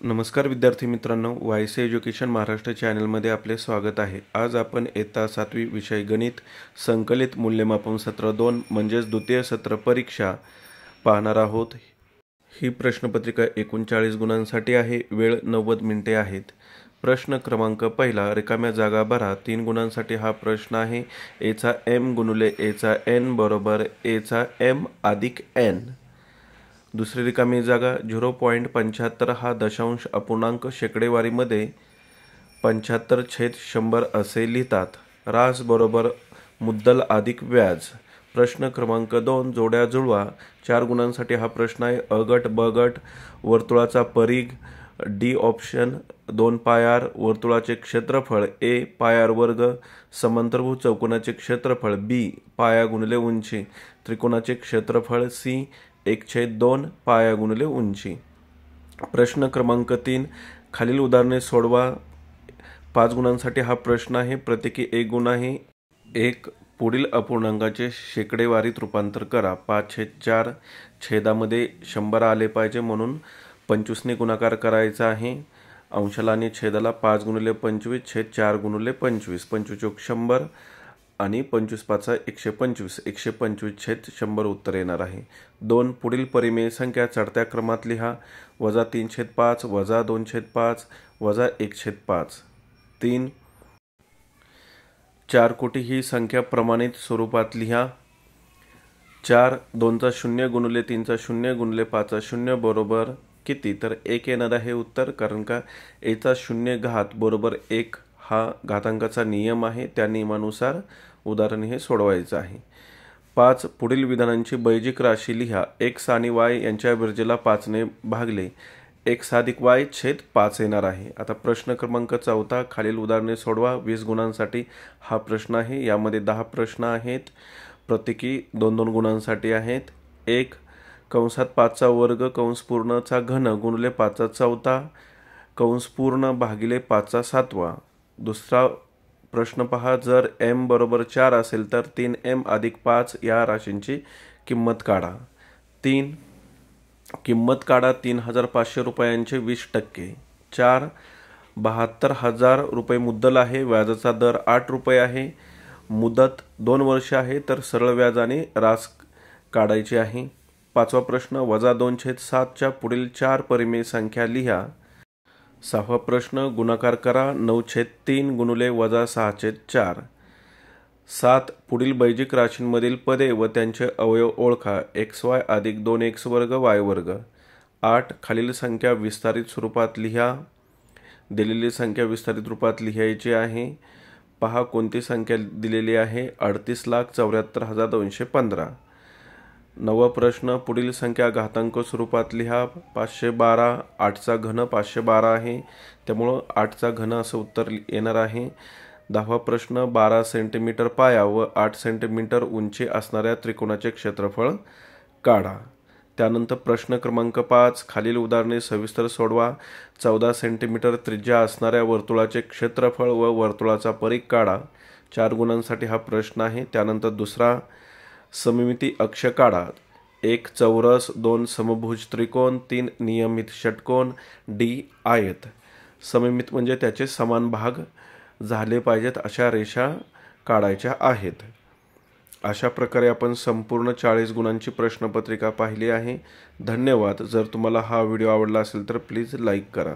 नमस्कार विद्यार्थी मित्रांनो, वायसी एज्युकेशन महाराष्ट्र चॅनलमध्ये आपले स्वागत आहे। आज आपण इयत्ता 7वी विषय गणित संकलित मूल्यमापन सत्र 2 म्हणजेच द्वितीय सत्र परीक्षा पाहणार आहोत। ही प्रश्नपत्रिका 39 गुणांसाठी आहे। वेळ 90 मिनिटे आहेत। प्रश्न क्रमांक पहिला, रिकाम्या जागा भरा। 3 गुणांसाठी हा प्रश्न आहे। a चा m गुणिले a चा n बरोबर a चा m अधिक n। दुसरी रिकामी जागा 0.75 हा दशांश अपूर्णांक शेकडेवारीमध्ये 75/100 असे लिहितात। रास बरोबर मुद्दल अधिक व्याज। प्रश्न क्रमांक 2, जोड्या जुळवा। 4 गुणांसाठी हा प्रश्न आहे। अ गट ब गट वर्तुळाचा परिघ डी ऑप्शन 2 पायार, वर्तुळाचे क्षेत्रफळ a पायार वर्ग, समांतरभुज चौकोनाचे क्षेत्रफळ b पाया गुणिले उंची, त्रिकोणाचे क्षेत्रफळ c 1/2 पाया गुणिले उंची। प्रश्न क्रमांक 3, खालील उदाहरणे सोडवा। 5 गुणांसाठी हा प्रश्न आहे। प्रत्येकी 1 गुण आहे। 1, पुढील अपूर्णांकाचे शेकडेवारीत रूपांतर करा। 5/4 छेदामध्ये 100 आले पाहिजे म्हणून 25 ने गुणाकार करायचा आहे। अंशाला आणि छेदाला 5 गुणिले 25 छेद 4 गुणिले 25, 25 100 आणि 25 5 125, 125 छेद 100 उत्तर येणार आहे। 2, पुढील परिमेय संख्या चढत्या क्रमात लिहा। -3/5, -2/5, -1/5। 3, 4 कोटी ही संख्या प्रमाणित स्वरूपात लिहा। 4, 2 चा 0 गुणिले 3 चा 0 गुणिले 5 चा 0 बरोबर किती? तर 1 येणार आहे उत्तर, कारण का a चा 0 घात बरोबर 1 हा घातांकाचा नियम आहे। त्या नियमानुसार उदाहरण हे सोडवायचं आहे। 5, पुढील विधानांची बेरीज राशी लिहा। x आणि y यांच्या बेरजेला 5 ने भागले, x अधिक y छेद 5 येणार आहे। आता प्रश्न क्रमांक 4, खालील उदाहरणे सोडवा। 20 गुणांसाठी हा प्रश्न आहे। यामध्ये 10 प्रश्न आहेत। प्रत्येकी 2-2 गुणांसाठी आहेत। 1, कंसात 5 चा वर्ग कंस पूर्ण चा घन गुणिले 5 चा चौथा कंस पूर्ण भागिले 5 चा सातवा। दुसरा प्रश्न पहा, जर m बरोबर 4 असेल तर 3m अधिक 5 या राशींची किंमत काढा। 3, किंमत काढा 3,500 रुपयांचे 20%। 4, 72,000 रुपये मुद्दल आहे। व्याजाचा दर 8 रुपये आहे। मुदत 2 वर्ष आहे, तर सरळ व्याजाने रास काढायची आहे। 5वा प्रश्न, -2/7 च्या पुढील 4 परिमेय संख्या लिहा। 6वा प्रश्न, गुणाकार करा। 9/3 गुणिले -6/4। 7, पुढील बेरीज राशींमधील पदे व त्यांचे अवयव ओळखा। xy अधिक 2x वर्ग y वर्ग। 8, खालील संख्या विस्तारित स्वरूपात लिहा। दिलेली संख्या विस्तारित रूपात लिहायची आहे। पहा कोणती संख्या दिलेली आहे। 38,74,215। 9वा प्रश्न, पुढील संख्या घातांक स्वरूपात लिहा। 512, 8 चा घन 512 आहे, त्यामुळं 8 चा घन असं उत्तर येणार आहे। 10वा प्रश्न, 12 सेंटीमीटर पाया व 8 सेंटीमीटर उंची असणाऱ्या त्रिकोणाचे क्षेत्रफळ काढा। त्यानंतर प्रश्न क्रमांक 5, खालील उदाहरणे सविस्तर सोडवा। 14 सेंटीमीटर त्रिज्या असणाऱ्या वर्तुळाचे क्षेत्रफळ व वर्तुळाचा परिघ काढा। 4 गुणांसाठी हा प्रश्न आहे। त्यानंतर दुसरा, सममिती अक्ष काढा। 1 चौरस, 2 समभुज त्रिकोण, 3 नियमित षटकोन, d आयत। सममित म्हणजे त्याचे समान भाग झाले पाहिजेत अशा रेषा काढायच्या आहेत। अशा प्रकारे आपण संपूर्ण 40 गुणांची प्रश्नपत्रिका पाहिली आहे। धन्यवाद। जर तुम्हाला हा व्हिडिओ आवडला असेल तर प्लीज लाईक करा।